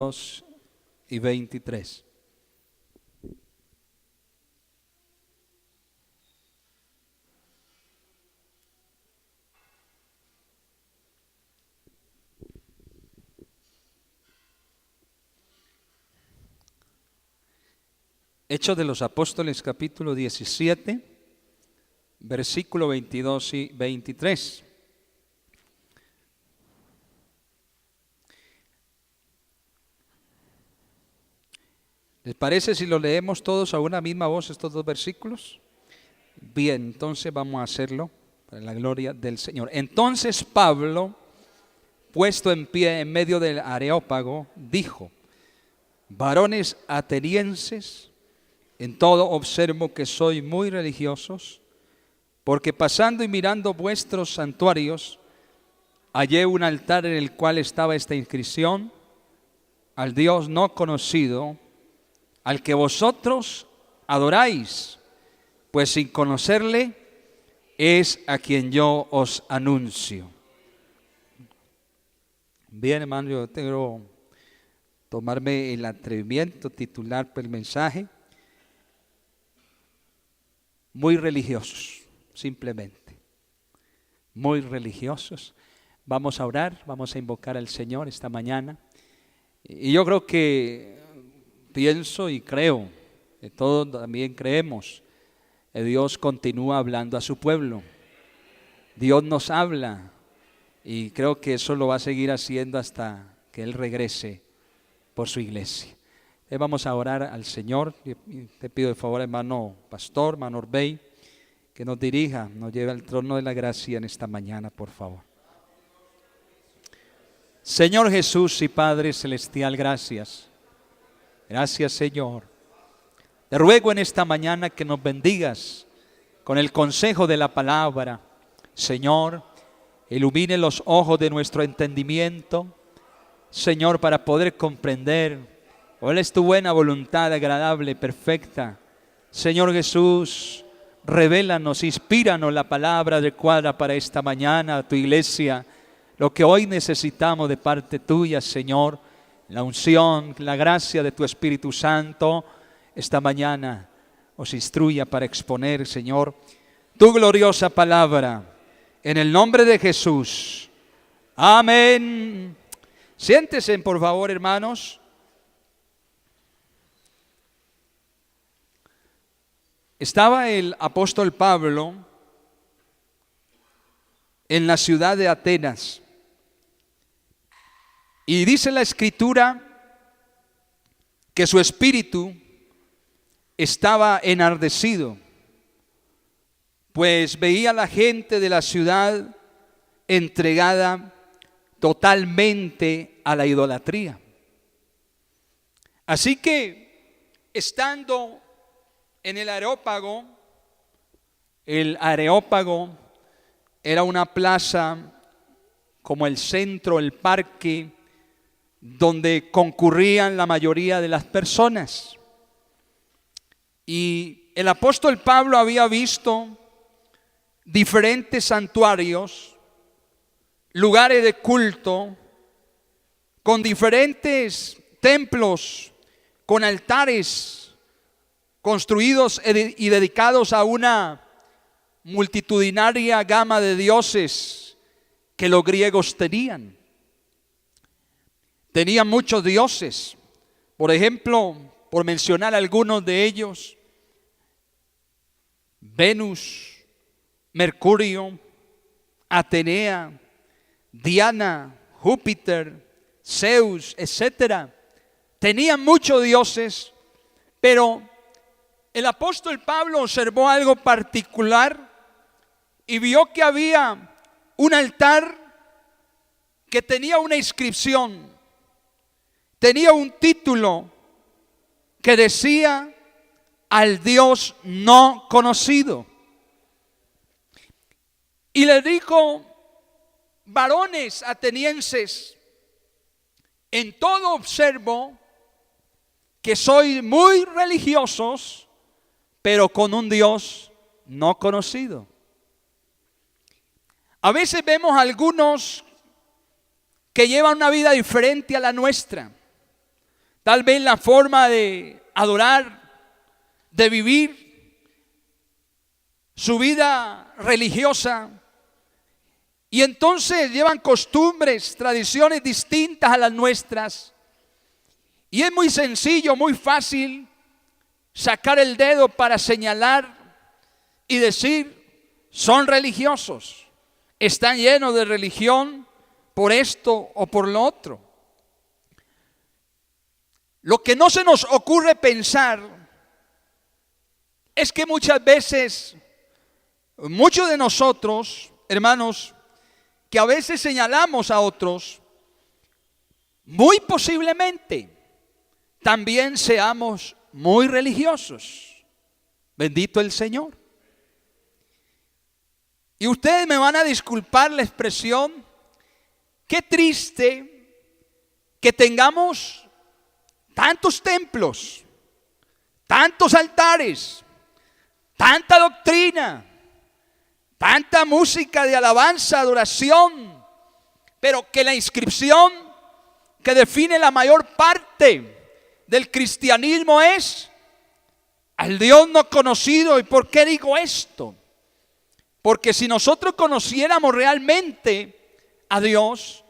22 y 23. Hechos de los Apóstoles, capítulo 17, versículo 22 y 23. ¿Les parece si lo leemos todos a una misma voz estos dos versículos? Bien, entonces vamos a hacerlo para la gloria del Señor. Entonces Pablo, puesto en pie en medio del Areópago, dijo: varones atenienses, en todo observo que sois muy religiosos, porque pasando y mirando vuestros santuarios, hallé un altar en el cual estaba esta inscripción: al Dios no conocido, al que vosotros adoráis, pues sin conocerle es a quien yo os anuncio. Bien, hermano, yo tengo tomarme el atrevimiento titular el mensaje: muy religiosos, simplemente, muy religiosos. Vamos a orar, vamos a invocar al Señor esta mañana. Y yo creo que pienso y creo, que todos también creemos, que Dios continúa hablando a su pueblo. Dios nos habla y creo que eso lo va a seguir haciendo hasta que Él regrese por su iglesia. Vamos a orar al Señor. Te pido de favor, hermano pastor, hermano Orbey, que nos dirija, nos lleve al trono de la gracia en esta mañana, por favor. Señor Jesús y Padre Celestial, gracias. Gracias, Señor. Te ruego en esta mañana que nos bendigas con el consejo de la palabra. Señor, ilumine los ojos de nuestro entendimiento, Señor, para poder comprender cuál es tu buena voluntad, agradable, perfecta. Señor Jesús, revélanos, inspíranos la palabra adecuada para esta mañana, tu iglesia, lo que hoy necesitamos de parte tuya, Señor. La unción, la gracia de tu Espíritu Santo esta mañana os instruya para exponer, Señor, tu gloriosa palabra, en el nombre de Jesús. Amén. Siéntense, por favor, hermanos. Estaba el apóstol Pablo en la ciudad de Atenas. Y dice la Escritura que su espíritu estaba enardecido, pues veía a la gente de la ciudad entregada totalmente a la idolatría. Así que, estando en el Areópago era una plaza como el centro, el parque, donde concurrían la mayoría de las personas. Y el apóstol Pablo había visto diferentes santuarios, lugares de culto, con diferentes templos, con altares construidos y dedicados a una multitudinaria gama de dioses que los griegos tenían. Tenían muchos dioses. Por ejemplo, por mencionar algunos de ellos: Venus, Mercurio, Atenea, Diana, Júpiter, Zeus, etc. Tenían muchos dioses, pero el apóstol Pablo observó algo particular y vio que había un altar que tenía una inscripción. Tenía un título que decía: al Dios no conocido. Y le dijo: varones atenienses, en todo observo que sois muy religiosos, pero con un Dios no conocido. A veces vemos a algunos que llevan una vida diferente a la nuestra. tal vez la forma de adorar, de vivir su vida religiosa. Y entonces llevan costumbres, tradiciones distintas a las nuestras. Y es muy sencillo, muy fácil sacar el dedo para señalar y decir, son religiosos, están llenos de religión por esto o por lo otro. Lo que no se nos ocurre pensar es que muchas veces, muchos de nosotros, hermanos, que a veces señalamos a otros, muy posiblemente también seamos muy religiosos. Bendito el Señor. Y ustedes me van a disculpar la expresión, qué triste que tengamos tantos templos, tantos altares, tanta doctrina, tanta música de alabanza, adoración, pero que la inscripción que define la mayor parte del cristianismo es al Dios no conocido. ¿Y por qué digo esto? Porque si nosotros conociéramos realmente a Dios,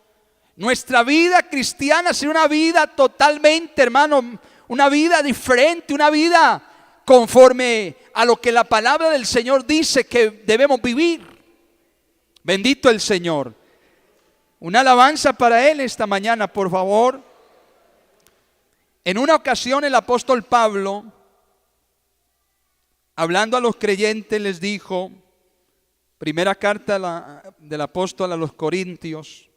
nuestra vida cristiana sería una vida totalmente, hermano, una vida diferente, una vida conforme a lo que la palabra del Señor dice que debemos vivir. Bendito el Señor. Una alabanza para Él esta mañana, por favor. En una ocasión el apóstol Pablo, hablando a los creyentes, les dijo, primera carta del apóstol a los Corintios,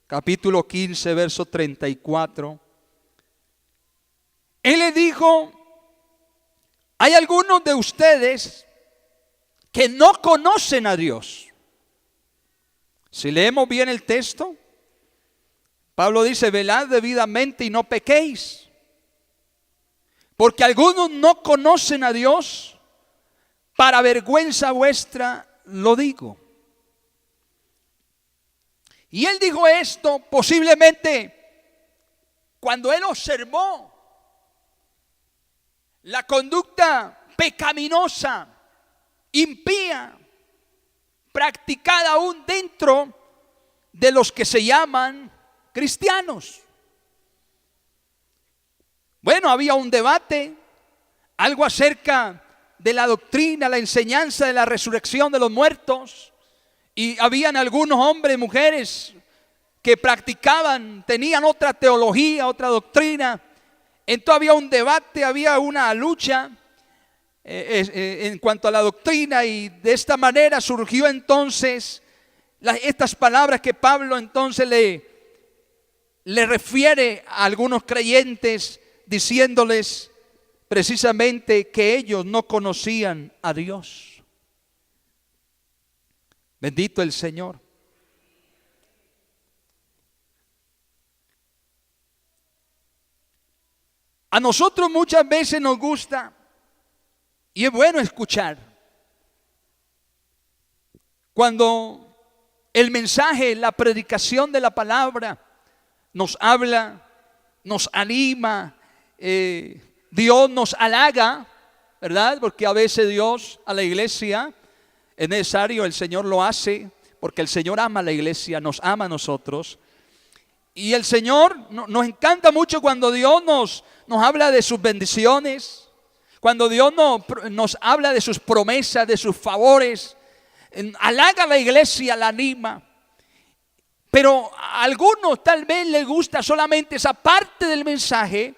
capítulo 15, verso 34. Él les dijo, hay algunos de ustedes que no conocen a Dios. Si leemos bien el texto, Pablo dice, velad debidamente y no pequéis. Porque algunos no conocen a Dios, para vergüenza vuestra lo digo. Y él dijo esto posiblemente cuando él observó la conducta pecaminosa, impía, practicada aún dentro de los que se llaman cristianos. Bueno, había un debate, algo acerca de la doctrina, la enseñanza de la resurrección de los muertos. Y habían algunos hombres y mujeres que practicaban, tenían otra teología, otra doctrina. Entonces había un debate, había una lucha en cuanto a la doctrina. Y de esta manera surgió entonces estas palabras que Pablo entonces le refiere a algunos creyentes, diciéndoles precisamente que ellos no conocían a Dios. Bendito el Señor. A nosotros muchas veces nos gusta, y es bueno escuchar, cuando el mensaje, la predicación de la palabra nos habla, nos anima, Dios nos halaga, ¿verdad? Porque a veces Dios a la iglesia es necesario, el Señor lo hace, porque el Señor ama a la iglesia, nos ama a nosotros. Y el Señor nos encanta mucho cuando Dios nos habla de sus bendiciones, cuando Dios nos habla de sus promesas, de sus favores, halaga a la iglesia, la anima. Pero a algunos tal vez les gusta solamente esa parte del mensaje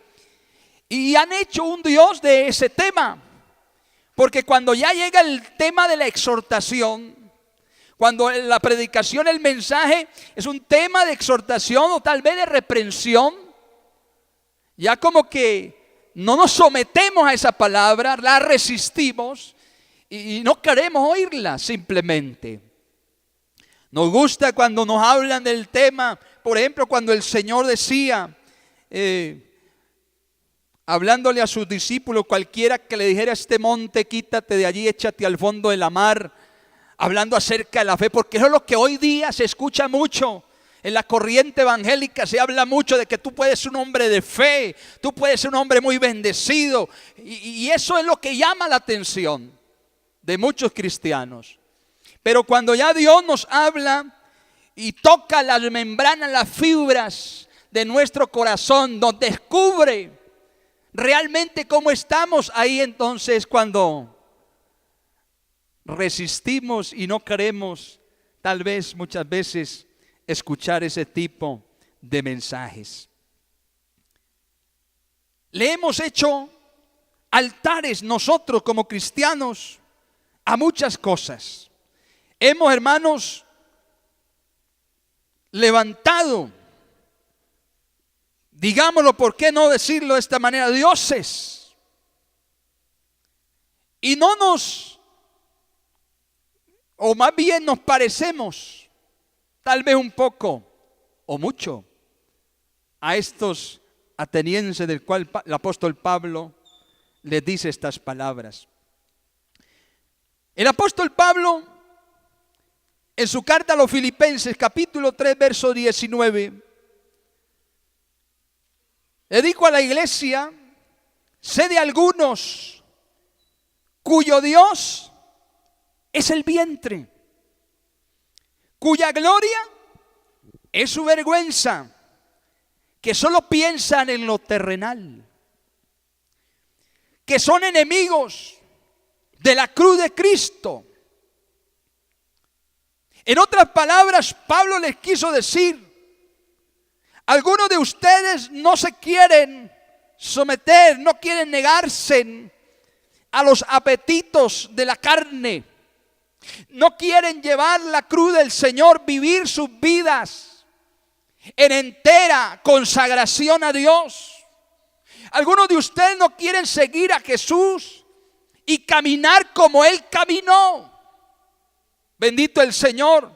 y han hecho un Dios de ese tema. Porque cuando ya llega el tema de la exhortación, cuando la predicación, el mensaje es un tema de exhortación o tal vez de reprensión, ya como que no nos sometemos a esa palabra, la resistimos y no queremos oírla simplemente. Nos gusta cuando nos hablan del tema, por ejemplo, cuando el Señor decía, hablándole a sus discípulos, cualquiera que le dijera a este monte, quítate de allí, échate al fondo de la mar, hablando acerca de la fe, porque eso es lo que hoy día se escucha mucho. En la corriente evangélica se habla mucho de que tú puedes ser un hombre de fe, tú puedes ser un hombre muy bendecido. Y eso es lo que llama la atención de muchos cristianos. Pero cuando ya Dios nos habla y toca las membranas, las fibras de nuestro corazón, nos descubre realmente cómo estamos, ahí entonces cuando resistimos y no queremos, tal vez muchas veces, escuchar ese tipo de mensajes. Le hemos hecho altares nosotros como cristianos a muchas cosas. Hemos, hermanos, levantado, digámoslo, ¿por qué no decirlo de esta manera? Dioses. Y no nos, o más bien nos parecemos, tal vez un poco o mucho, a estos atenienses del cual el apóstol Pablo les dice estas palabras. El apóstol Pablo, en su carta a los Filipenses, capítulo 3, verso 19, le dijo a la iglesia: sé de algunos cuyo Dios es el vientre, cuya gloria es su vergüenza, que solo piensan en lo terrenal, que son enemigos de la cruz de Cristo. En otras palabras, Pablo les quiso decir: algunos de ustedes no se quieren someter, no quieren negarse a los apetitos de la carne. No quieren llevar la cruz del Señor, vivir sus vidas en entera consagración a Dios. Algunos de ustedes no quieren seguir a Jesús y caminar como Él caminó. Bendito el Señor,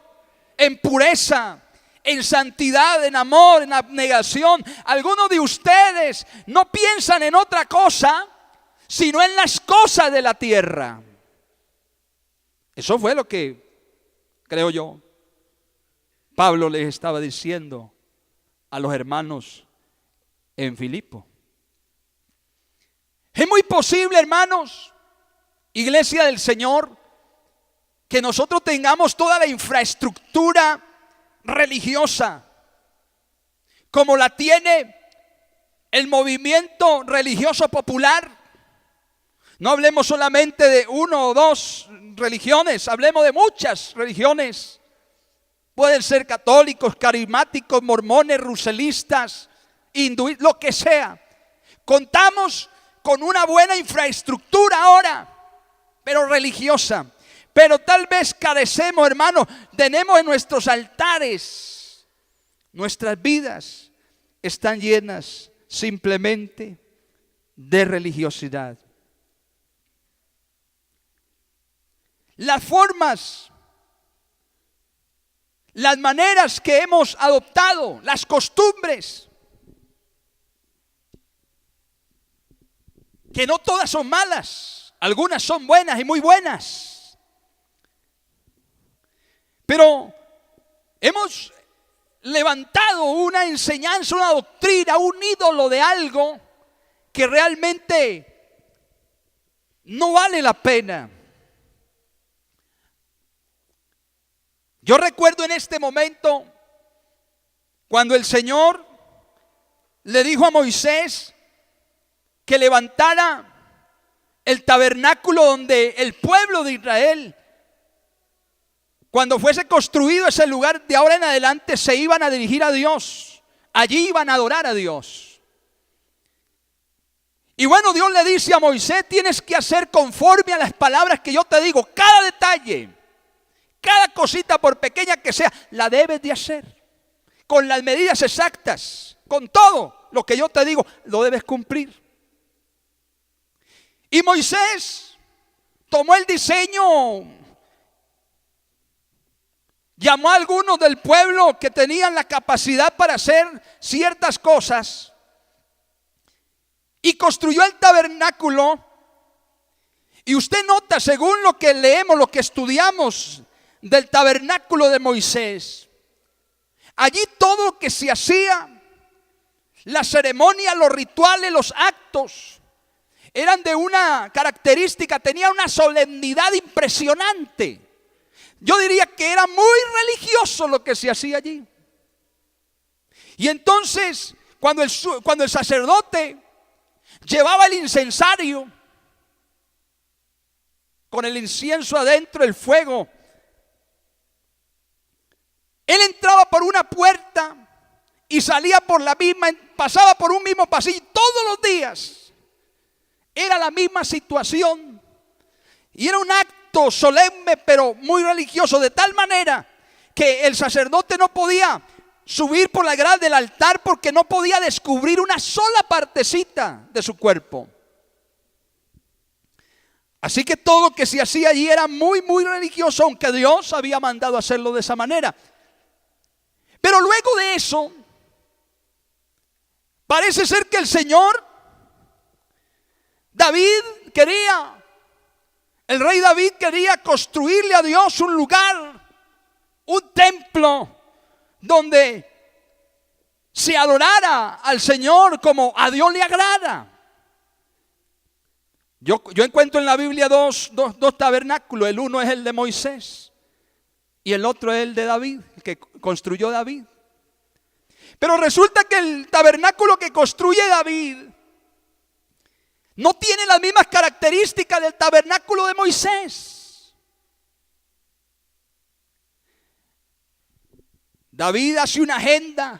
en pureza, en santidad, en amor, en abnegación. Algunos de ustedes no piensan en otra cosa, sino en las cosas de la tierra. Eso fue lo que, creo yo, Pablo les estaba diciendo a los hermanos en Filipo. Es muy posible, hermanos, iglesia del Señor, que nosotros tengamos toda la infraestructura religiosa como la tiene el movimiento religioso popular. No hablemos solamente de uno o dos religiones, hablemos de muchas religiones. Pueden ser católicos, carismáticos, mormones, ruselistas, hinduistas, lo que sea. Contamos con una buena infraestructura ahora, pero religiosa. Pero tal vez carecemos, hermanos, tenemos en nuestros altares, nuestras vidas están llenas simplemente de religiosidad. Las formas, las maneras que hemos adoptado, las costumbres, que no todas son malas, algunas son buenas y muy buenas, pero hemos levantado una enseñanza, una doctrina, un ídolo de algo que realmente no vale la pena. Yo recuerdo en este momento cuando el Señor le dijo a Moisés que levantara el tabernáculo donde el pueblo de Israel, cuando fuese construido ese lugar, de ahora en adelante se iban a dirigir a Dios. Allí iban a adorar a Dios. Y bueno, Dios le dice a Moisés: tienes que hacer conforme a las palabras que yo te digo. Cada detalle, cada cosita, por pequeña que sea, la debes de hacer. Con las medidas exactas, con todo lo que yo te digo, lo debes cumplir. Y Moisés tomó el diseño, llamó a algunos del pueblo que tenían la capacidad para hacer ciertas cosas y construyó el tabernáculo. Y usted nota, según lo que leemos, lo que estudiamos del tabernáculo de Moisés, Allí todo lo que se hacía, la ceremonia, los rituales, los actos, eran de una característica, tenían una solemnidad impresionante. Yo diría que era muy religioso lo que se hacía allí. Y entonces, cuando el sacerdote llevaba el incensario, con el incienso adentro, el fuego, él entraba por una puerta y salía por la misma, pasaba por un mismo pasillo todos los días. Era la misma situación. Y era un acto solemne, pero muy religioso, de tal manera que el sacerdote no podía subir por la grada del altar porque no podía descubrir una sola partecita de su cuerpo. Así que todo lo que se hacía allí era muy, muy religioso, aunque Dios había mandado hacerlo de esa manera. Pero luego de eso, parece ser que el Señor, el rey David quería construirle a Dios un lugar, un templo, donde se adorara al Señor como a Dios le agrada. Yo encuentro en la Biblia dos tabernáculos. El uno es el de Moisés y el otro es el de David, el que construyó David. Pero resulta que el tabernáculo que construye David no tiene las mismas características del tabernáculo de Moisés. David hace una agenda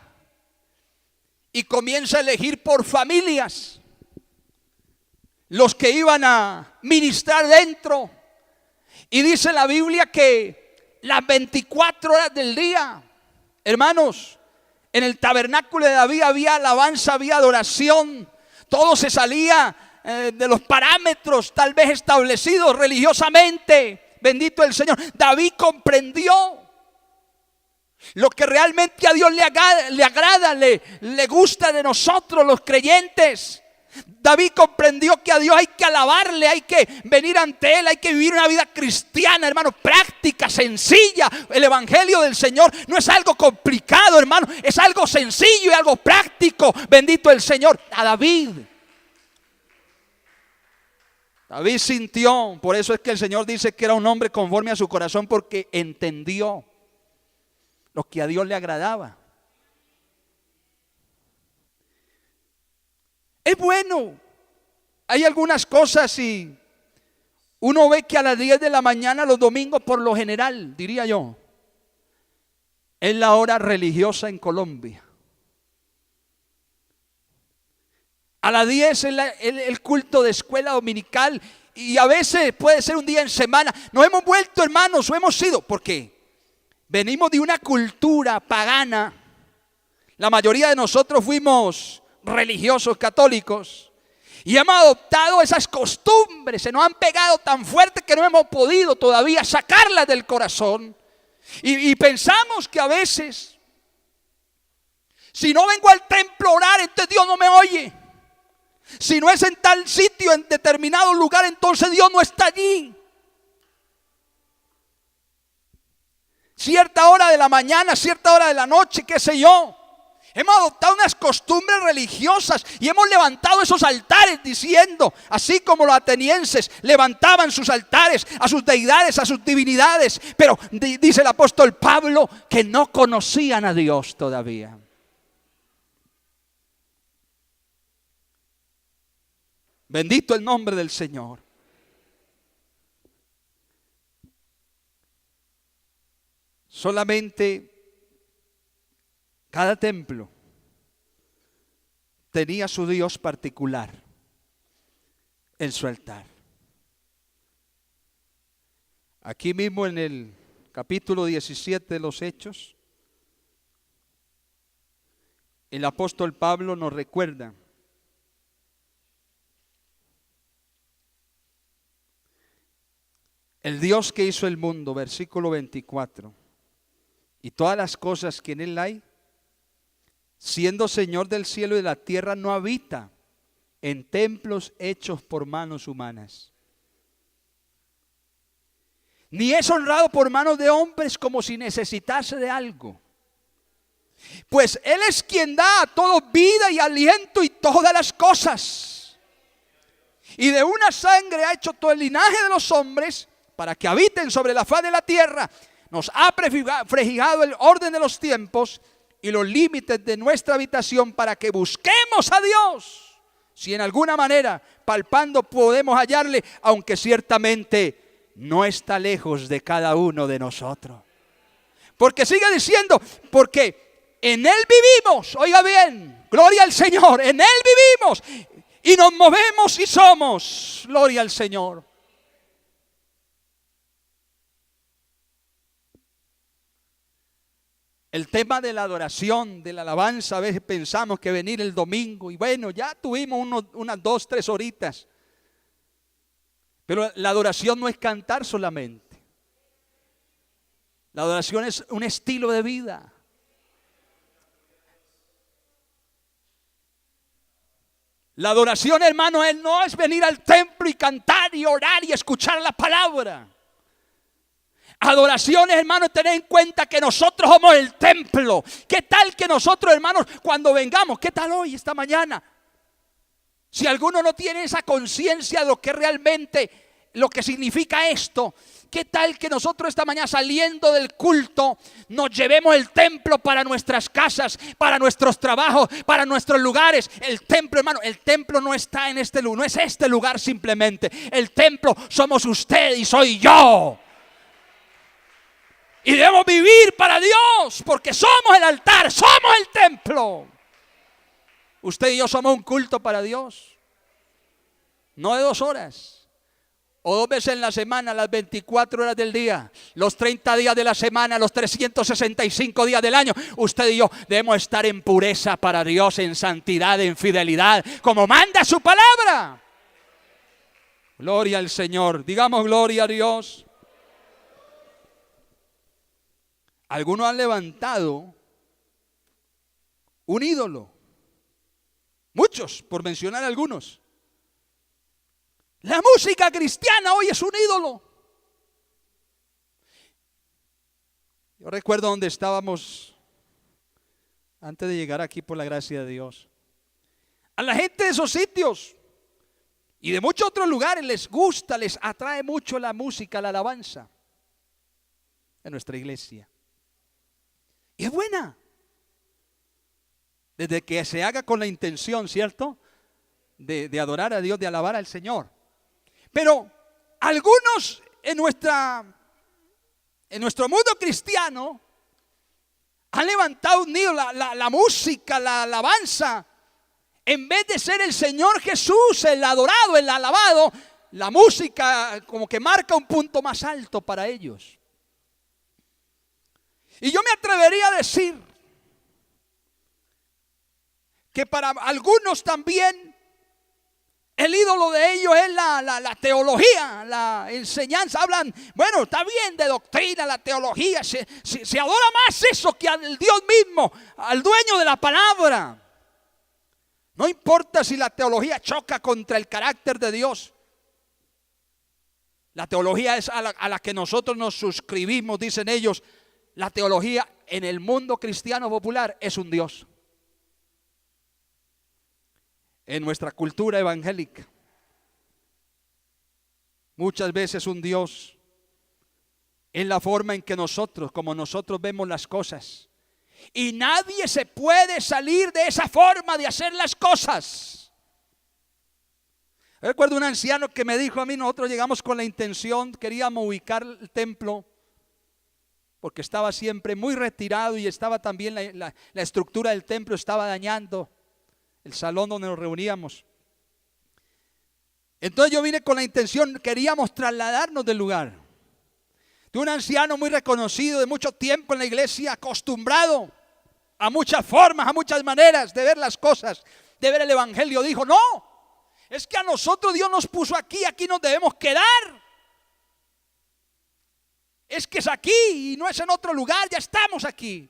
y comienza a elegir por familias los que iban a ministrar dentro. Y dice la Biblia que las 24 horas del día, hermanos, en el tabernáculo de David había alabanza, había adoración. Todo se salía de los parámetros tal vez establecidos religiosamente. Bendito el Señor. David comprendió lo que realmente a Dios le agrada, le gusta de nosotros los creyentes. David comprendió que a Dios hay que alabarle, hay que venir ante Él, hay que vivir una vida cristiana, hermano, práctica, sencilla. El evangelio del Señor no es algo complicado, hermano, es algo sencillo y algo práctico. Bendito el Señor. A David sintió, por eso es que el Señor dice que era un hombre conforme a su corazón, porque entendió lo que a Dios le agradaba. Es bueno. Hay algunas cosas y uno ve que a las 10 de la mañana los domingos, por lo general, diría yo, es la hora religiosa en Colombia. A las 10 es el culto de escuela dominical, y a veces puede ser un día en semana. Nos hemos vuelto, hermanos, o hemos sido, porque venimos de una cultura pagana. La mayoría de nosotros fuimos religiosos católicos y hemos adoptado esas costumbres. Se nos han pegado tan fuerte que no hemos podido todavía sacarlas del corazón. Y pensamos que a veces, si no vengo al templo a orar, entonces Dios no me oye. Si no es en tal sitio, en determinado lugar, entonces Dios no está allí. Cierta hora de la mañana, cierta hora de la noche, qué sé yo. Hemos adoptado unas costumbres religiosas y hemos levantado esos altares diciendo, así como los atenienses levantaban sus altares a sus deidades, a sus divinidades. Pero dice el apóstol Pablo que no conocían a Dios todavía. Bendito el nombre del Señor. Solamente cada templo tenía su Dios particular en su altar. Aquí mismo en el capítulo 17 de los Hechos, el apóstol Pablo nos recuerda el Dios que hizo el mundo, versículo 24, y todas las cosas que en él hay, siendo Señor del cielo y de la tierra, no habita en templos hechos por manos humanas, ni es honrado por manos de hombres como si necesitase de algo, Pues Él es quien da a todos vida y aliento y todas las cosas. Y de una sangre ha hecho todo el linaje de los hombres para que habiten sobre la faz de la tierra. Nos ha prefijado el orden de los tiempos y los límites de nuestra habitación para que busquemos a Dios. Si en alguna manera, palpando, podemos hallarle, aunque ciertamente no está lejos de cada uno de nosotros. Porque sigue diciendo, porque en Él vivimos, oiga bien, gloria al Señor, en Él vivimos y nos movemos y somos, gloria al Señor. El tema de la adoración, de la alabanza, a veces pensamos que venir el domingo y bueno, ya tuvimos unas 2, 3 horitas. Pero la adoración no es cantar solamente. La adoración es un estilo de vida. La adoración, hermano, no es venir al templo y cantar y orar y escuchar la palabra. Adoración, hermanos, tener en cuenta que nosotros somos el templo. ¿Qué tal que nosotros, hermanos, cuando vengamos, qué tal hoy, esta mañana? Si alguno no tiene esa conciencia de lo que realmente, lo que significa esto, ¿qué tal que nosotros esta mañana saliendo del culto nos llevemos el templo para nuestras casas, para nuestros trabajos, para nuestros lugares? El templo, hermano, el templo no está en este lugar, no es este lugar simplemente. El templo somos usted y soy yo. Y debemos vivir para Dios, porque somos el altar, somos el templo. Usted y yo somos un culto para Dios. No de 2 horas, o 2 veces en la semana, las 24 horas del día, los 30 días de la semana, los 365 días del año. Usted y yo debemos estar en pureza para Dios, en santidad, en fidelidad, como manda su palabra. Gloria al Señor, digamos gloria a Dios. Algunos han levantado un ídolo. Muchos, por mencionar algunos. La música cristiana hoy es un ídolo. Yo recuerdo donde estábamos antes de llegar aquí por la gracia de Dios. A la gente de esos sitios y de muchos otros lugares les gusta, les atrae mucho la música, la alabanza de nuestra iglesia. Y es buena. Desde que se haga con la intención, ¿cierto? De adorar a Dios, de alabar al Señor. Pero algunos en nuestro mundo cristiano han levantado un nido, la música, la alabanza. En vez de ser el Señor Jesús, el adorado, el alabado, la música como que marca un punto más alto para ellos. Y yo me atrevería a decir que para algunos también el ídolo de ellos es la teología, la enseñanza. Hablan, bueno, está bien de doctrina, la teología, se adora más eso que al Dios mismo, al dueño de la palabra. No importa si la teología choca contra el carácter de Dios. La teología es a la que nosotros nos suscribimos, dicen ellos. La teología en el mundo cristiano popular es un Dios. En nuestra cultura evangélica, muchas veces un Dios es la forma en que nosotros, como nosotros vemos las cosas. Y nadie se puede salir de esa forma de hacer las cosas. Recuerdo un anciano que me dijo a mí, nosotros llegamos con la intención, queríamos ubicar el templo, porque estaba siempre muy retirado y estaba también la estructura del templo estaba dañando el salón donde nos reuníamos. Entonces yo vine con la intención, queríamos trasladarnos del lugar. De un anciano muy reconocido de mucho tiempo en la iglesia, acostumbrado a muchas formas, a muchas maneras de ver las cosas, de ver el evangelio, dijo, no, es que a nosotros Dios nos puso aquí, aquí nos debemos quedar. Es que es aquí y no es en otro lugar, ya estamos aquí.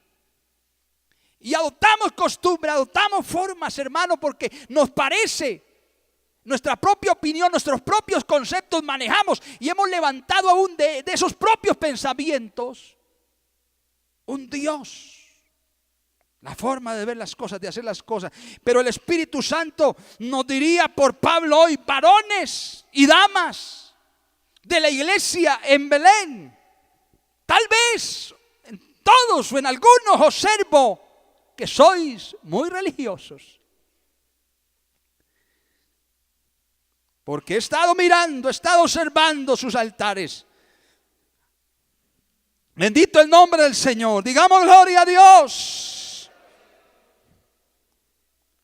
Y adoptamos costumbre, adoptamos formas, hermano, porque nos parece, nuestra propia opinión, nuestros propios conceptos manejamos y hemos levantado aún de esos propios pensamientos un Dios la forma de ver las cosas, de hacer las cosas. Pero el Espíritu Santo nos diría por Pablo hoy: varones y damas de la iglesia en Belén, tal vez en todos o en algunos observo que sois muy religiosos. Porque he estado mirando, he estado observando sus altares. Bendito el nombre del Señor. Digamos gloria a Dios.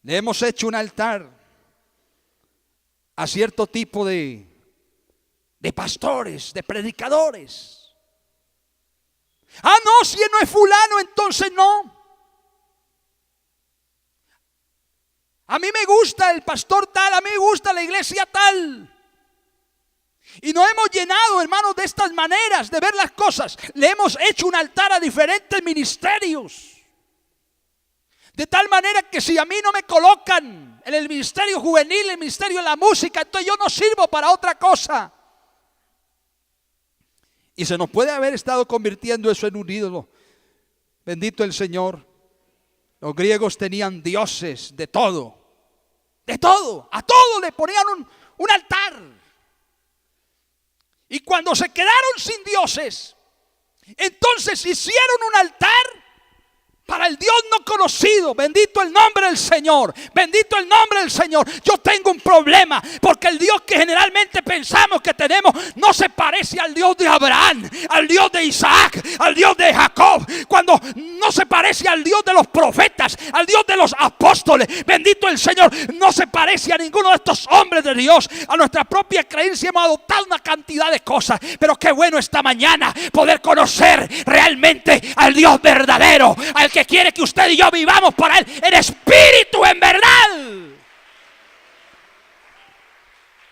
Le hemos hecho un altar a cierto tipo de pastores, de predicadores. Ah, no, si no es fulano, entonces no. A mí me gusta el pastor tal, a mí me gusta la iglesia tal. Y nos hemos llenado, hermanos, de estas maneras de ver las cosas. Le hemos hecho un altar a diferentes ministerios. De tal manera que si a mí no me colocan en el ministerio juvenil, en el ministerio de la música, entonces yo no sirvo para otra cosa. Y se nos puede haber estado convirtiendo eso en un ídolo. Bendito el Señor. Los griegos tenían dioses de todo. De todo. A todo le ponían un altar. Y cuando se quedaron sin dioses, entonces hicieron un altar para el Dios no conocido. Bendito el nombre del Señor. Bendito el nombre del Señor. Yo tengo un problema porque el Dios que generalmente pensamos que tenemos no se parece al Dios de Abraham, al Dios de Isaac, al Dios de Jacob. Cuando no se parece al Dios de los profetas, al Dios de los apóstoles. Bendito el Señor. No se parece a ninguno de estos hombres de Dios. A nuestra propia creencia hemos adoptado una cantidad de cosas. Pero qué bueno esta mañana poder conocer realmente al Dios verdadero, al que quiere que usted y yo vivamos para Él en espíritu, en verdad.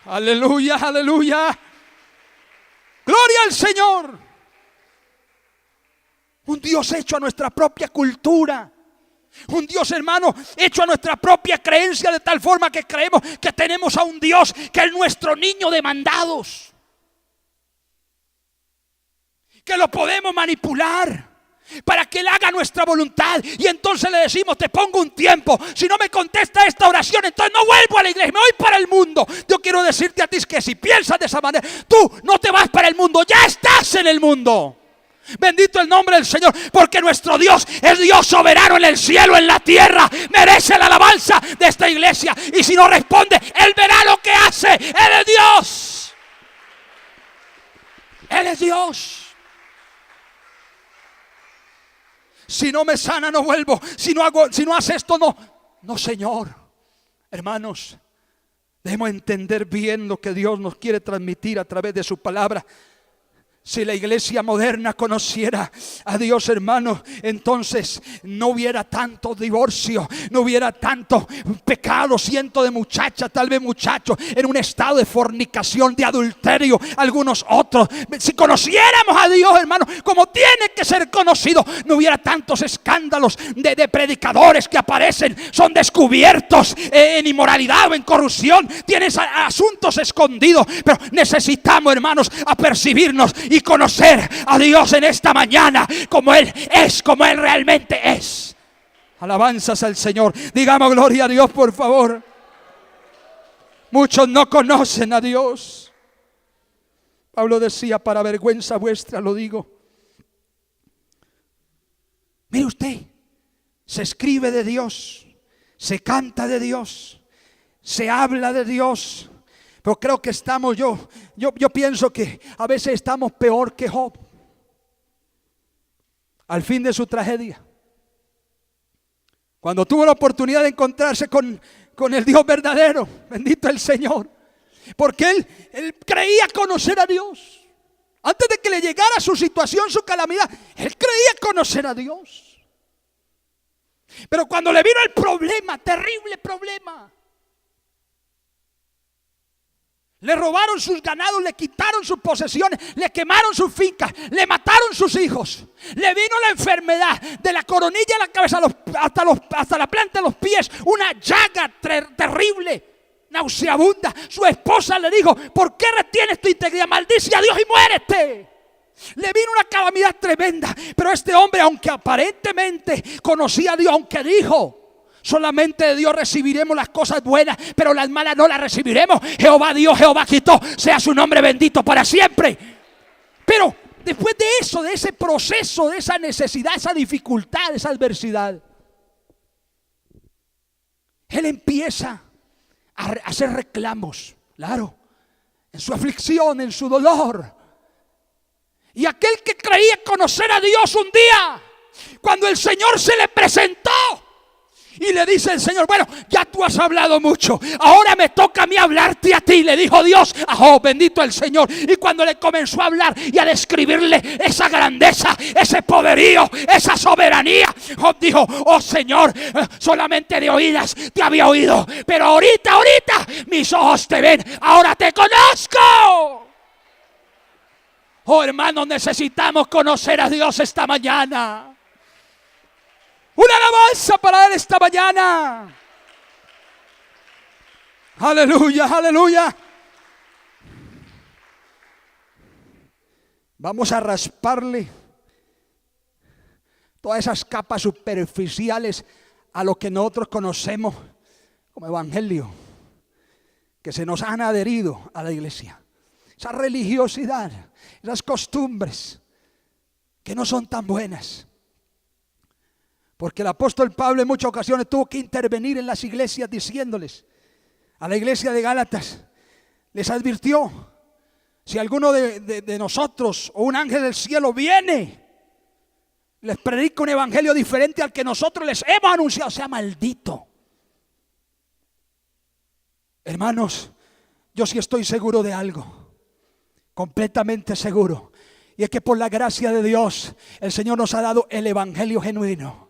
Aleluya, aleluya. Gloria al Señor. Un Dios hecho a nuestra propia cultura. Un Dios, hermano, hecho a nuestra propia creencia, de tal forma que creemos que tenemos a un Dios que es nuestro niño de mandados, que lo podemos manipular para que Él haga nuestra voluntad. Y entonces le decimos: te pongo un tiempo, si no me contesta esta oración, entonces no vuelvo a la iglesia, me voy para el mundo. Yo quiero decirte a ti que si piensas de esa manera, tú no te vas para el mundo, ya estás en el mundo. Bendito el nombre del Señor, porque nuestro Dios es Dios soberano en el cielo, en la tierra. Merece la alabanza de esta iglesia. Y si no responde, Él verá lo que hace. Él es Dios. Él es Dios. Si no me sana, no vuelvo. Si no hace esto, no. No, Señor. Hermanos, debemos entender bien lo que Dios nos quiere transmitir a través de su palabra. Si la iglesia moderna conociera a Dios, hermano, entonces no hubiera tanto divorcio, no hubiera tanto pecado. Cientos de muchachas, tal vez muchachos, en un estado de fornicación, de adulterio, algunos otros. Si conociéramos a Dios, hermano, como tiene que ser conocido, no hubiera tantos escándalos de predicadores que aparecen, son descubiertos en inmoralidad o en corrupción, tienen asuntos escondidos. Pero necesitamos, hermanos, apercibirnos y conocer a Dios en esta mañana como Él es, como Él realmente es. Alabanzas al Señor. Digamos gloria a Dios, por favor. Muchos no conocen a Dios. Pablo decía: para vergüenza vuestra lo digo. Mire usted, se escribe de Dios, se canta de Dios, se habla de Dios. Pero creo que estamos, yo pienso que a veces estamos peor que Job al fin de su tragedia, cuando tuvo la oportunidad de encontrarse con el Dios verdadero. Bendito el Señor, porque él creía conocer a Dios. Antes de que le llegara su situación, su calamidad, él creía conocer a Dios. Pero cuando le vino el problema, terrible problema, le robaron sus ganados, le quitaron sus posesiones, le quemaron sus fincas, le mataron sus hijos. Le vino la enfermedad de la coronilla de la cabeza hasta la planta de los pies, una llaga terrible, nauseabunda. Su esposa le dijo: ¿por qué retienes tu integridad? Maldice a Dios y muérete. Le vino una calamidad tremenda. Pero este hombre, aunque aparentemente conocía a Dios, aunque dijo: solamente de Dios recibiremos las cosas buenas, pero las malas no las recibiremos. Jehová dio, Jehová quitó, sea su nombre bendito para siempre. Pero después de eso, de ese proceso, de esa necesidad, esa dificultad, esa adversidad, él empieza a hacer reclamos, claro, en su aflicción, en su dolor. Y aquel que creía conocer a Dios un día, cuando el Señor se le presentó y le dice el Señor: bueno, ya tú has hablado mucho, ahora me toca a mí hablarte a ti. Le dijo Dios a Job, bendito el Señor. Y cuando le comenzó a hablar y a describirle esa grandeza, ese poderío, esa soberanía, Job dijo: oh Señor, solamente de oídas te había oído, pero ahorita mis ojos te ven, ahora te conozco. Oh hermanos, necesitamos conocer a Dios esta mañana. Una alabanza para Él esta mañana. Aleluya, aleluya. Vamos a rasparle todas esas capas superficiales a lo que nosotros conocemos como evangelio, que se nos han adherido a la iglesia. Esa religiosidad, esas costumbres que no son tan buenas. Porque el apóstol Pablo en muchas ocasiones tuvo que intervenir en las iglesias diciéndoles, a la iglesia de Gálatas, les advirtió: si alguno de nosotros o un ángel del cielo viene, les predica un evangelio diferente al que nosotros les hemos anunciado, sea maldito. Hermanos, yo sí estoy seguro de algo, completamente seguro, y es que por la gracia de Dios el Señor nos ha dado el evangelio genuino.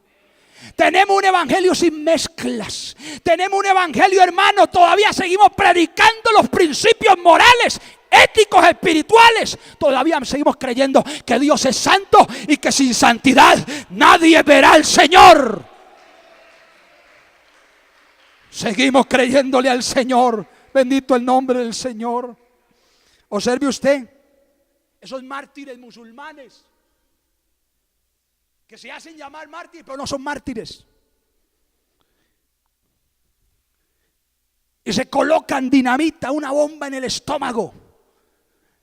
Tenemos un evangelio sin mezclas. Tenemos un evangelio, hermano, todavía seguimos predicando los principios morales, éticos, espirituales. Todavía seguimos creyendo que Dios es santo y que sin santidad nadie verá al Señor. Seguimos creyéndole al Señor. Bendito el nombre del Señor. Observe usted esos mártires musulmanes que se hacen llamar mártires, pero no son mártires. Y se colocan dinamita, una bomba en el estómago,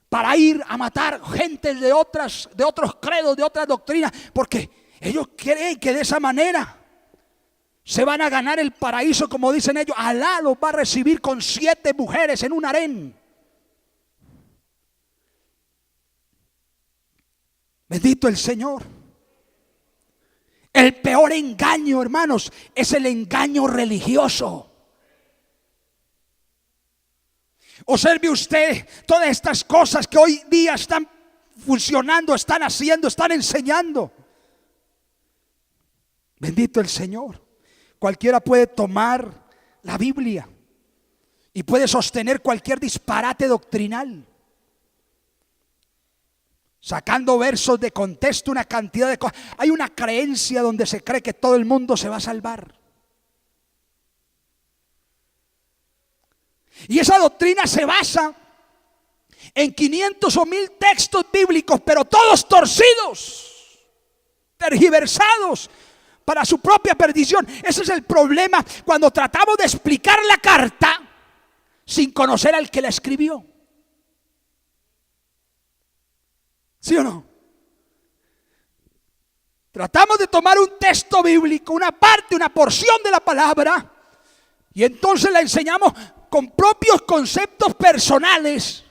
para ir a matar gente de otros credos, de otras doctrinas, porque ellos creen que de esa manera se van a ganar el paraíso, como dicen ellos. Alá los va a recibir con 7 mujeres en un harén. Bendito el Señor. El peor engaño, hermanos, es el engaño religioso. Observe usted todas estas cosas que hoy día están funcionando, están haciendo, están enseñando. Bendito el Señor. Cualquiera puede tomar la Biblia y puede sostener cualquier disparate doctrinal, sacando versos de contexto, una cantidad de cosas. Hay una creencia donde se cree que todo el mundo se va a salvar. Y esa doctrina se basa en 500 o 1000 textos bíblicos, pero todos torcidos, tergiversados para su propia perdición. Ese es el problema cuando tratamos de explicar la carta sin conocer al que la escribió. ¿Sí o no? Tratamos de tomar un texto bíblico, una parte, una porción de la palabra, y entonces la enseñamos con propios conceptos personales.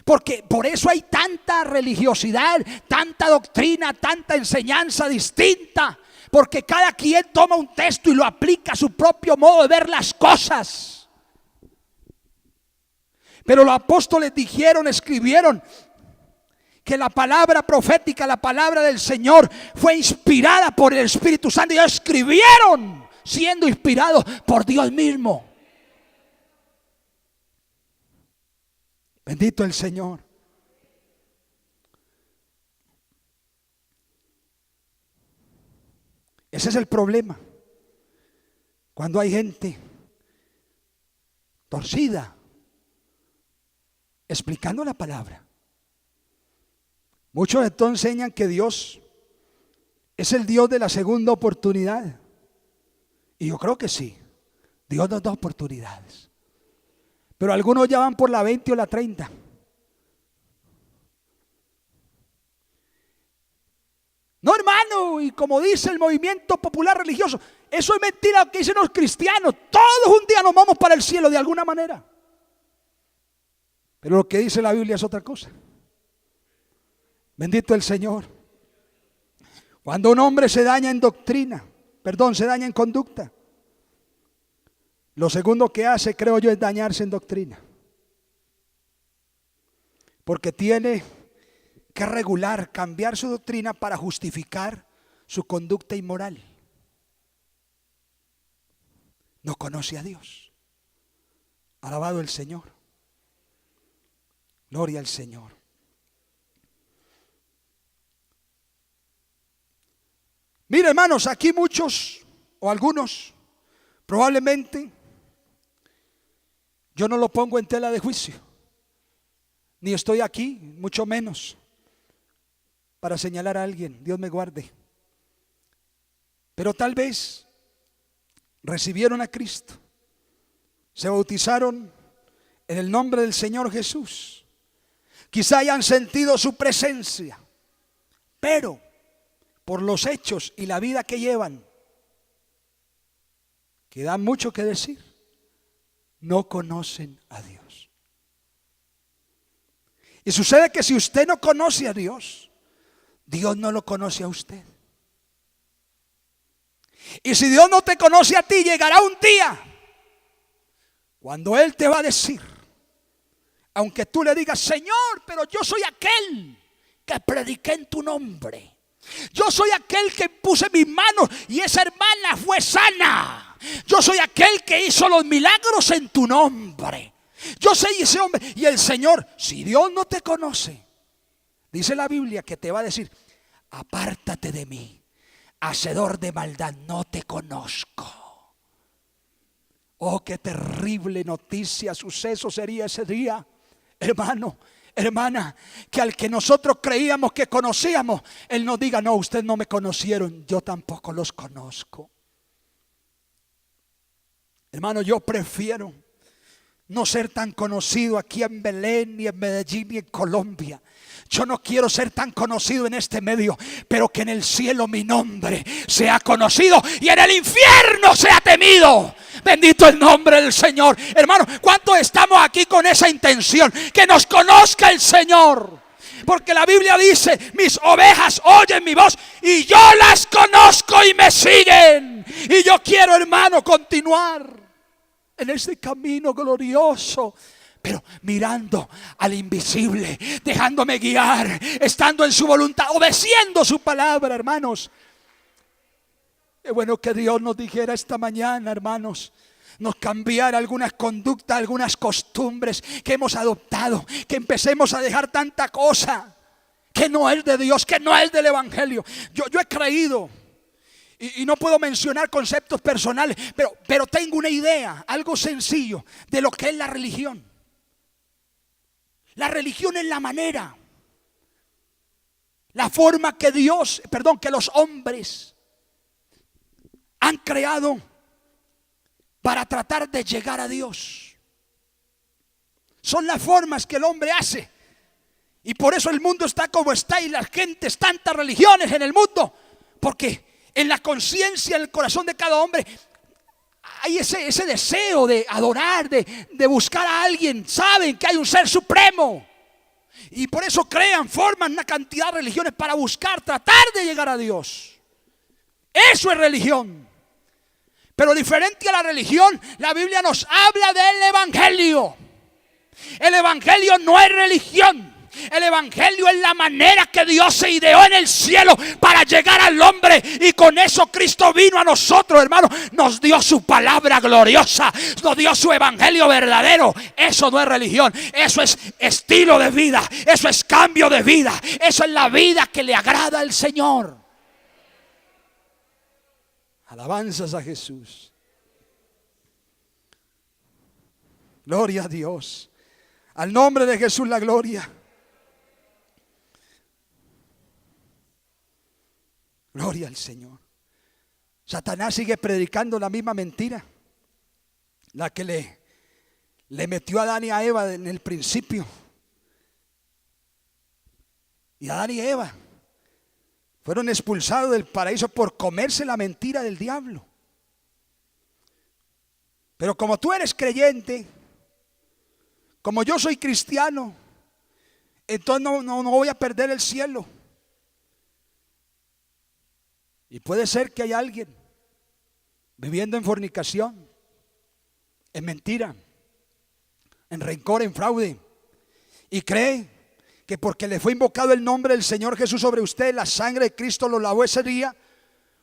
Porque por eso hay tanta religiosidad, tanta doctrina, tanta enseñanza distinta. Porque cada quien toma un texto y lo aplica a su propio modo de ver las cosas. Pero los apóstoles dijeron, escribieron, que la palabra profética, la palabra del Señor, fue inspirada por el Espíritu Santo. Y ellos escribieron siendo inspirados por Dios mismo. Bendito el Señor. Ese es el problema. Cuando hay gente torcida explicando la palabra. Muchos entonces enseñan que Dios es el Dios de la segunda oportunidad. Y yo creo que sí. Dios nos da oportunidades. Pero algunos ya van por la 20 o la 30. No, hermano, y como dice el movimiento popular religioso, eso es mentira lo que dicen los cristianos. Todos un día nos vamos para el cielo de alguna manera. Pero lo que dice la Biblia es otra cosa. Bendito el Señor. Cuando un hombre se daña en doctrina, se daña en conducta, lo segundo que hace, creo yo, es dañarse en doctrina. Porque tiene que regular, cambiar su doctrina para justificar su conducta inmoral. No conoce a Dios. Alabado el Señor. Gloria al Señor. Mire, hermanos, aquí muchos o algunos probablemente yo no lo pongo en tela de juicio, ni estoy aquí, mucho menos para señalar a alguien, Dios me guarde. Pero tal vez recibieron a Cristo, se bautizaron en el nombre del Señor Jesús, quizá hayan sentido su presencia, pero por los hechos y la vida que llevan, que dan mucho que decir, no conocen a Dios. Y sucede que si usted no conoce a Dios, Dios no lo conoce a usted. Y si Dios no te conoce a ti, llegará un día cuando Él te va a decir, aunque tú le digas: Señor, pero yo soy aquel que prediqué en tu nombre. Yo soy aquel que puse mis manos y esa hermana fue sana. Yo soy aquel que hizo los milagros en tu nombre. Yo soy ese hombre. Y el Señor, si Dios no te conoce, dice la Biblia que te va a decir: apártate de mí, hacedor de maldad, no te conozco. Oh, qué terrible noticia, suceso sería ese día, hermano, hermana, que al que nosotros creíamos que conocíamos, Él nos diga: no, ustedes no me conocieron, yo tampoco los conozco. Hermano, yo prefiero no ser tan conocido aquí en Belén, ni en Medellín, ni en Colombia. Yo no quiero ser tan conocido en este medio, pero que en el cielo mi nombre sea conocido y en el infierno sea temido. Bendito el nombre del Señor. Hermano, ¿cuántos estamos aquí con esa intención? Que nos conozca el Señor. Porque la Biblia dice: mis ovejas oyen mi voz y yo las conozco y me siguen. Y yo quiero, hermano, continuar en ese camino glorioso, pero mirando al invisible, dejándome guiar, estando en su voluntad, obedeciendo su palabra, hermanos. Es bueno que Dios nos dijera esta mañana, hermanos, nos cambiara algunas conductas, algunas costumbres que hemos adoptado, que empecemos a dejar tanta cosa que no es de Dios, que no es del Evangelio. Yo he creído, y no puedo mencionar conceptos personales, pero tengo una idea, algo sencillo, de lo que es la religión. La religión es la manera, la forma que que los hombres han creado para tratar de llegar a Dios. Son las formas que el hombre hace. Y por eso el mundo está como está y las gentes, tantas religiones en el mundo, porque en la conciencia, en el corazón de cada hombre hay ese deseo de adorar, de buscar a alguien. Saben que hay un ser supremo y por eso forman una cantidad de religiones para buscar, tratar de llegar a Dios. Eso es religión. Pero diferente a la religión, la Biblia nos habla del Evangelio. El Evangelio no es religión. El Evangelio es la manera que Dios se ideó en el cielo para llegar al hombre. Y con eso Cristo vino a nosotros, hermano. Nos dio su palabra gloriosa. Nos dio su Evangelio verdadero. Eso no es religión. Eso es estilo de vida. Eso es cambio de vida. Eso es la vida que le agrada al Señor. Alabanzas a Jesús. Gloria a Dios. Al nombre de Jesús la gloria. Gloria al Señor. Satanás sigue predicando la misma mentira, la que le metió a Adán y a Eva en el principio. Y Adán y Eva fueron expulsados del paraíso por comerse la mentira del diablo. Pero como tú eres creyente, como yo soy cristiano, entonces no voy a perder el cielo. Y puede ser que haya alguien viviendo en fornicación, en mentira, en rencor, en fraude, y cree que porque le fue invocado el nombre del Señor Jesús sobre usted, la sangre de Cristo lo lavó ese día,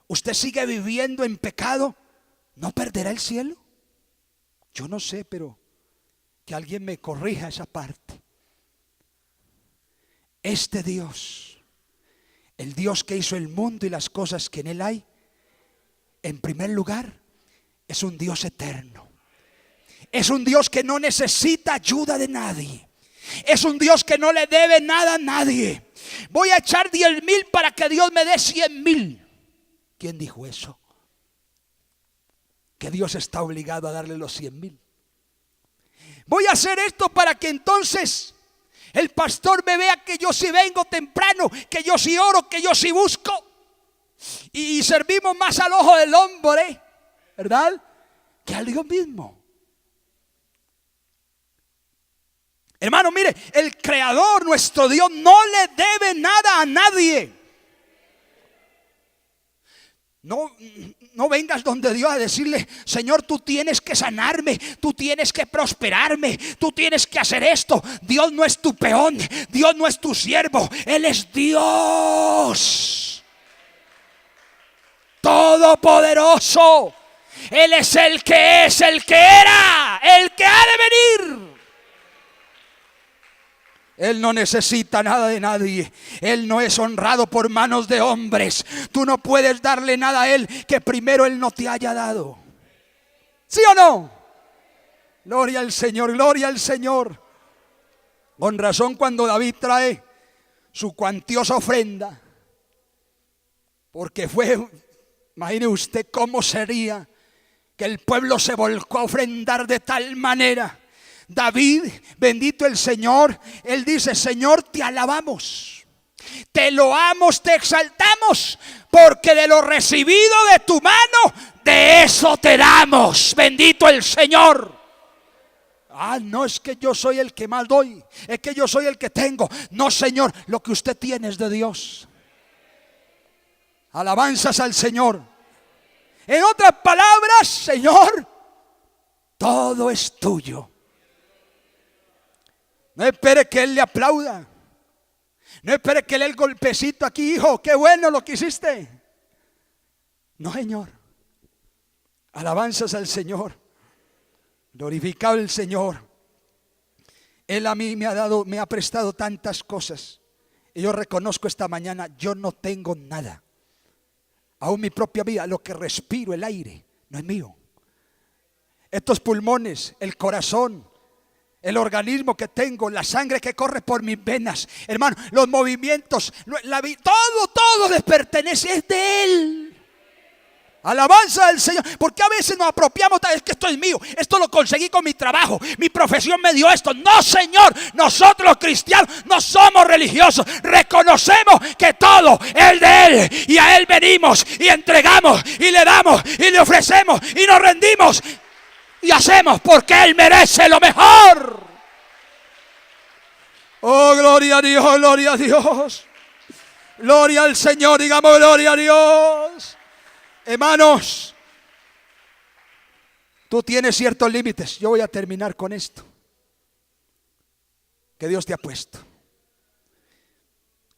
usted sigue viviendo en pecado, ¿no perderá el cielo? Yo no sé, pero que alguien me corrija esa parte. Este Dios, el Dios que hizo el mundo y las cosas que en él hay, en primer lugar, es un Dios eterno. Es un Dios que no necesita ayuda de nadie. Es un Dios que no le debe nada a nadie. Voy a echar 10,000 para que Dios me dé 100,000. ¿Quién dijo eso? Que Dios está obligado a darle los 100,000. Voy a hacer esto para que entonces el pastor me vea que yo sí vengo temprano, que yo sí oro, que yo sí busco. Y servimos más al ojo del hombre, ¿verdad? Que al Dios mismo. Hermano, mire, el Creador, nuestro Dios, no le debe nada a nadie. No vengas donde Dios a decirle: Señor, tú tienes que sanarme, tú tienes que prosperarme, tú tienes que hacer esto. Dios no es tu peón, Dios no es tu siervo, Él es Dios todopoderoso. Él es el que es, el que era, el que ha de venir. Él no necesita nada de nadie. Él no es honrado por manos de hombres. Tú no puedes darle nada a Él que primero Él no te haya dado. ¿Sí o no? Gloria al Señor, gloria al Señor. Con razón, cuando David trae su cuantiosa ofrenda, porque imagine usted cómo sería que el pueblo se volcó a ofrendar de tal manera. David, bendito el Señor, él dice: Señor, te alabamos, te loamos, te exaltamos, porque de lo recibido de tu mano, de eso te damos. Bendito el Señor. No es que yo soy el que más doy, es que yo soy el que tengo. No, Señor, lo que usted tiene es de Dios. Alabanzas al Señor. En otras palabras, Señor, todo es tuyo. No espere que Él le aplauda. No espere que le dé el golpecito aquí: hijo, qué bueno lo que hiciste. No, Señor. Alabanzas al Señor. Glorificado el Señor. Él a mí me ha prestado tantas cosas. Y yo reconozco esta mañana: yo no tengo nada. Aún mi propia vida, lo que respiro, el aire, no es mío. Estos pulmones, el corazón, el organismo que tengo, la sangre que corre por mis venas, hermano, los movimientos, todo les pertenece, es de Él. Alabanza al Señor. Porque a veces nos apropiamos: es que esto es mío, esto lo conseguí con mi trabajo, mi profesión me dio esto. No, Señor, nosotros los cristianos no somos religiosos. Reconocemos que todo es de Él, y a Él venimos y entregamos y le damos y le ofrecemos y nos rendimos y hacemos porque Él merece lo mejor. Oh, gloria a Dios, gloria a Dios. Gloria al Señor, digamos gloria a Dios. Hermanos, tú tienes ciertos límites. Yo voy a terminar con esto que Dios te ha puesto.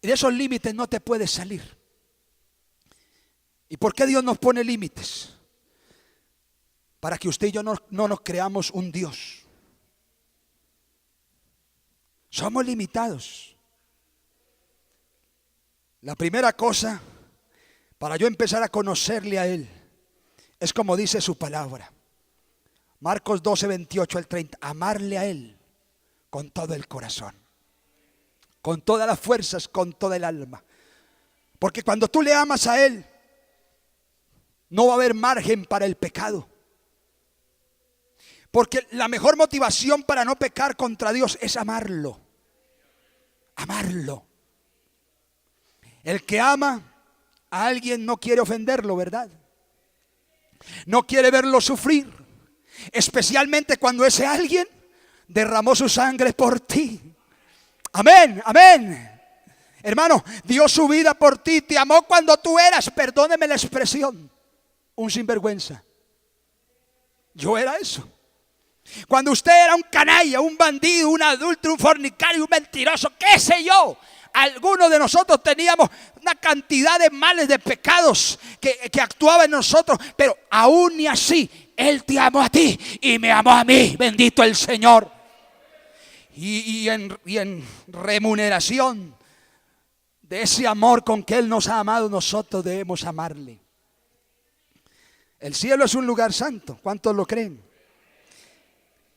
Y de esos límites no te puedes salir. ¿Y por qué Dios nos pone límites? Para que usted y yo no nos creamos un Dios. Somos limitados. La primera cosa, para yo empezar a conocerle a Él, es como dice su palabra. Marcos 12, 28 al 30. Amarle a Él con todo el corazón, con todas las fuerzas, con toda el alma. Porque cuando tú le amas a Él, no va a haber margen para el pecado. Porque la mejor motivación para no pecar contra Dios es amarlo. Amarlo. El que ama a alguien no quiere ofenderlo, ¿verdad? No quiere verlo sufrir. Especialmente cuando ese alguien derramó su sangre por ti. Amén, amén. Hermano, dio su vida por ti, te amó cuando tú eras, perdóneme la expresión, un sinvergüenza. Yo era eso. Cuando usted era un canalla, un bandido, un adúltero, un fornicario, un mentiroso, qué sé yo. Algunos de nosotros teníamos una cantidad de males, de pecados que actuaban en nosotros, pero aún y así, Él te amó a ti y me amó a mí, bendito el Señor. Y en remuneración de ese amor con que Él nos ha amado, nosotros debemos amarle. El cielo es un lugar santo, ¿cuántos lo creen?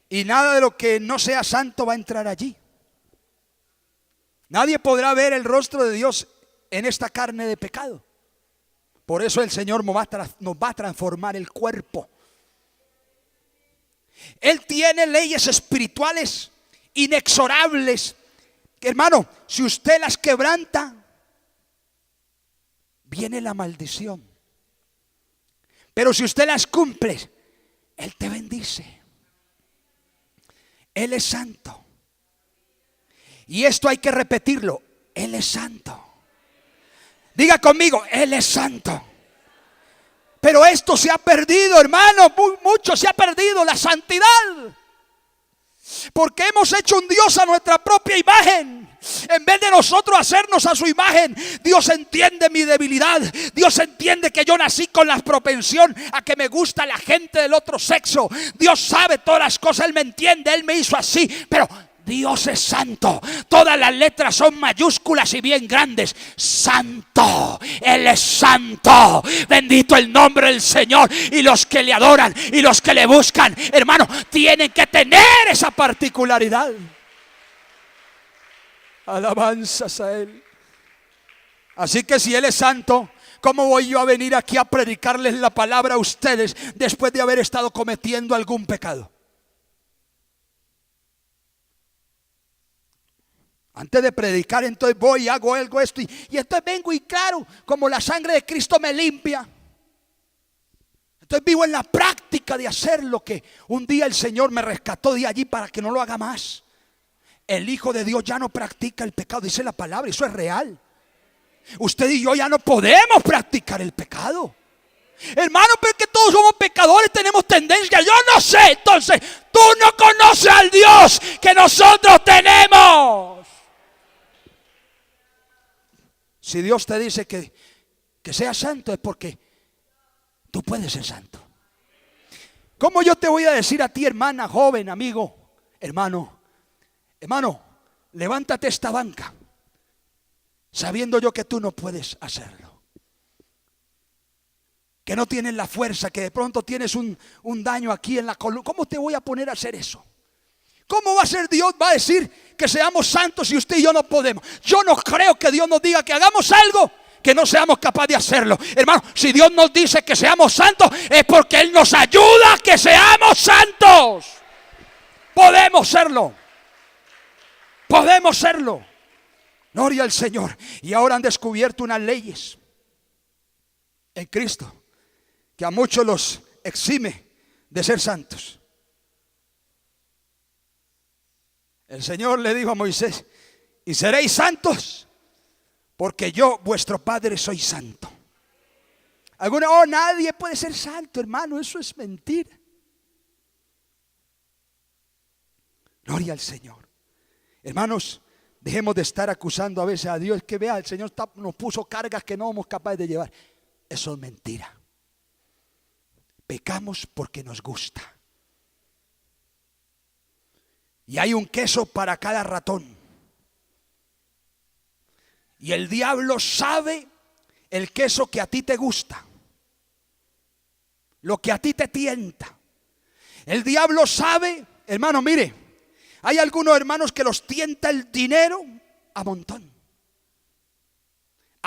Y nada de lo que no sea santo va a entrar allí. Nadie podrá ver el rostro de Dios en esta carne de pecado. Por eso el Señor nos va a transformar el cuerpo. Él tiene leyes espirituales inexorables. Hermano, si usted las quebranta, viene la maldición. Pero si usted las cumple, Él te bendice. Él es santo. Y esto hay que repetirlo. Él es santo. Diga conmigo, Él es santo. Pero esto se ha perdido, hermano. Mucho se ha perdido, la santidad. Porque hemos hecho un Dios a nuestra propia imagen. En vez de nosotros hacernos a su imagen, Dios entiende mi debilidad. Dios entiende que yo nací con la propensión a que me gusta la gente del otro sexo. Dios sabe todas las cosas, Él me entiende, Él me hizo así. Pero Dios es santo. Todas las letras son mayúsculas y bien grandes. Santo. Él es santo. Bendito el nombre del Señor. Y los que le adoran y los que le buscan, hermano, tienen que tener esa particularidad. Alabanzas a Él. Así que si Él es santo, ¿cómo voy yo a venir aquí a predicarles la palabra a ustedes después de haber estado cometiendo algún pecado? Antes de predicar, entonces voy y hago algo esto y entonces vengo y claro, como la sangre de Cristo me limpia. Entonces vivo en la práctica de hacer lo que un día el Señor me rescató de allí para que no lo haga más. El Hijo de Dios ya no practica el pecado, dice la palabra, eso es real. Usted y yo ya no podemos practicar el pecado. Hermano, pero es que todos somos pecadores, tenemos tendencia. Yo no sé, entonces tú no conoces al Dios que nosotros tenemos. Si Dios te dice que seas santo es porque tú puedes ser santo. ¿Cómo yo te voy a decir a ti, hermana, joven, amigo, hermano, levántate esta banca, sabiendo yo que tú no puedes hacerlo? Que no tienes la fuerza, que de pronto tienes un daño aquí en la columna. ¿Cómo te voy a poner a hacer eso? ¿Cómo va a ser Dios? Va a decir que seamos santos si usted y yo no podemos. Yo no creo que Dios nos diga que hagamos algo que no seamos capaces de hacerlo. Hermano, si Dios nos dice que seamos santos, es porque Él nos ayuda a que seamos santos. Podemos serlo. Podemos serlo. Gloria al Señor. Y ahora han descubierto unas leyes en Cristo que a muchos los exime de ser santos. El Señor le dijo a Moisés: y seréis santos, porque yo, vuestro Padre, soy santo. Algunos, nadie puede ser santo, hermano, eso es mentira. Gloria al Señor. Hermanos, dejemos de estar acusando a veces a Dios. Que vea, el Señor nos puso cargas que no somos capaces de llevar. Eso es mentira. Pecamos porque nos gusta. Y hay un queso para cada ratón. Y el diablo sabe el queso que a ti te gusta, lo que a ti te tienta. El diablo sabe, hermano, mire, hay algunos hermanos que los tienta el dinero a montón.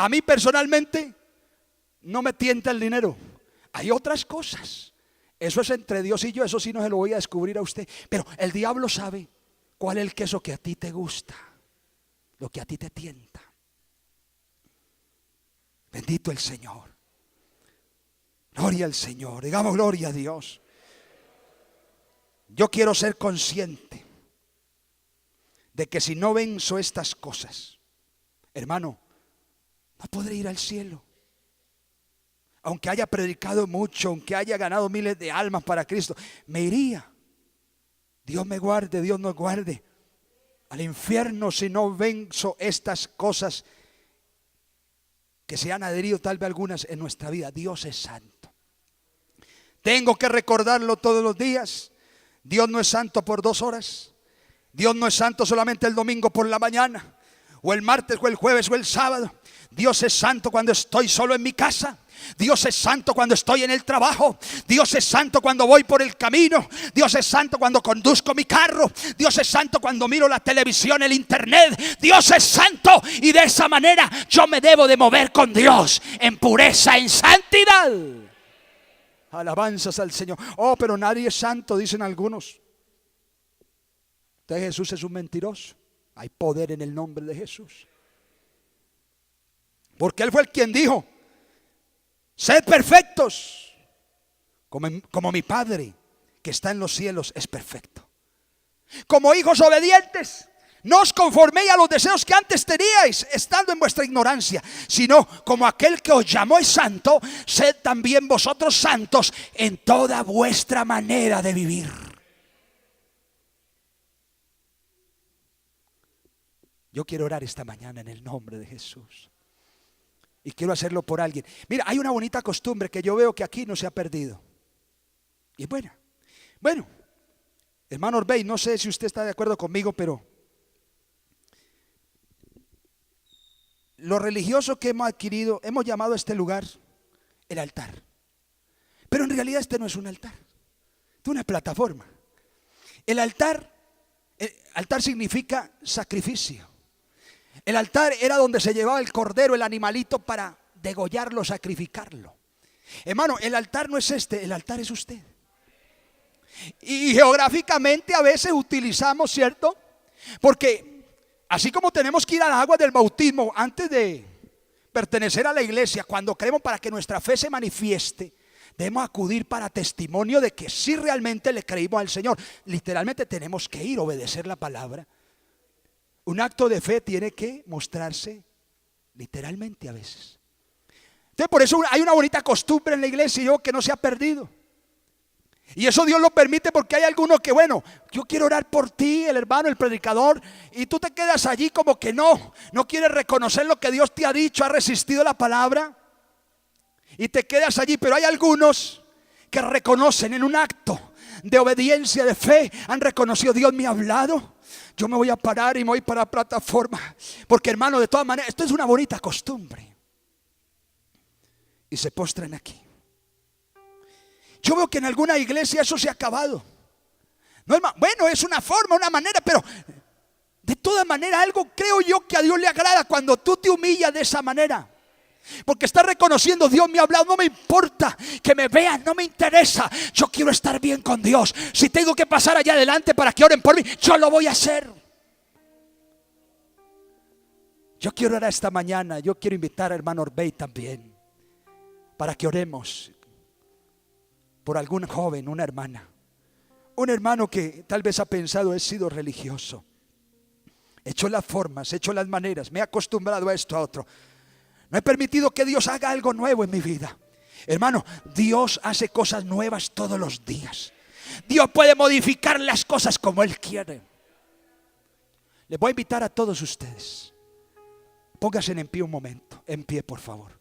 A mí personalmente no me tienta el dinero. Hay otras cosas. Eso es entre Dios y yo, eso sí no se lo voy a descubrir a usted. Pero el diablo sabe cuál es el queso que a ti te gusta, lo que a ti te tienta. Bendito el Señor. Gloria al Señor. Digamos gloria a Dios. Yo quiero ser consciente de que si no venzo estas cosas, hermano, no podré ir al cielo. Aunque haya predicado mucho, aunque haya ganado miles de almas para Cristo, me iría. Dios me guarde, Dios nos guarde al infierno si no venzo estas cosas que se han adherido tal vez algunas en nuestra vida. Dios es santo. Tengo que recordarlo todos los días. Dios no es santo por 2 horas. Dios no es santo solamente el domingo por la mañana, o el martes, o el jueves, o el sábado. Dios es santo cuando estoy solo en mi casa. Dios es santo cuando estoy en el trabajo. Dios es santo cuando voy por el camino. Dios es santo cuando conduzco mi carro. Dios es santo cuando miro la televisión, el internet. Dios es santo, y de esa manera yo me debo de mover con Dios en pureza, en santidad. Alabanzas al Señor. Oh, pero nadie es santo, dicen algunos. Entonces Jesús es un mentiroso. Hay poder en el nombre de Jesús. Porque Él fue el quien dijo: sed perfectos como mi Padre que está en los cielos es perfecto. Como hijos obedientes, no os conforméis a los deseos que antes teníais, estando en vuestra ignorancia, sino como aquel que os llamó es santo, sed también vosotros santos en toda vuestra manera de vivir. Yo quiero orar esta mañana en el nombre de Jesús. Y quiero hacerlo por alguien. Mira, hay una bonita costumbre que yo veo que aquí no se ha perdido. Y es buena. Bueno, hermano Orbey, no sé si usted está de acuerdo conmigo, pero lo religioso que hemos adquirido, hemos llamado a este lugar el altar. Pero en realidad este no es un altar, es una plataforma. El altar significa sacrificio. El altar era donde se llevaba el cordero, el animalito, para degollarlo, sacrificarlo. Hermano, el altar no es este, el altar es usted. Y geográficamente a veces utilizamos, ¿cierto? Porque así como tenemos que ir al agua del bautismo antes de pertenecer a la iglesia, cuando creemos para que nuestra fe se manifieste, debemos acudir para testimonio de que sí realmente le creímos al Señor. Literalmente tenemos que ir a obedecer la palabra. Un acto de fe tiene que mostrarse literalmente a veces. Entonces por eso hay una bonita costumbre en la iglesia, y yo, que no se ha perdido. Y eso Dios lo permite porque hay algunos que, bueno, yo quiero orar por ti, el hermano, el predicador, y tú te quedas allí como que no quieres reconocer lo que Dios te ha dicho, has resistido la palabra y te quedas allí. Pero hay algunos que reconocen en un acto de obediencia, de fe, han reconocido: Dios me ha hablado, yo me voy a parar y me voy para la plataforma. Porque, hermano, de todas maneras, esto es una bonita costumbre. Y se postran aquí. Yo veo que en alguna iglesia eso se ha acabado. No es bueno, es una forma, una manera, pero de todas maneras algo creo yo que a Dios le agrada cuando tú te humillas de esa manera. Porque estás reconociendo: Dios me ha hablado, no me importa que me vean, no me interesa, yo quiero estar bien con Dios. Si tengo que pasar allá adelante para que oren por mí, yo lo voy a hacer. Yo quiero orar esta mañana, yo quiero invitar al hermano Orbey también, para que oremos por algún joven, una hermana, un hermano que tal vez ha pensado: he sido religioso, he hecho las formas, he hecho las maneras, me he acostumbrado a esto, a otro. No he permitido que Dios haga algo nuevo en mi vida. Hermano, Dios hace cosas nuevas todos los días. Dios puede modificar las cosas como Él quiere. Les voy a invitar a todos ustedes. Pónganse en pie un momento. En pie, por favor.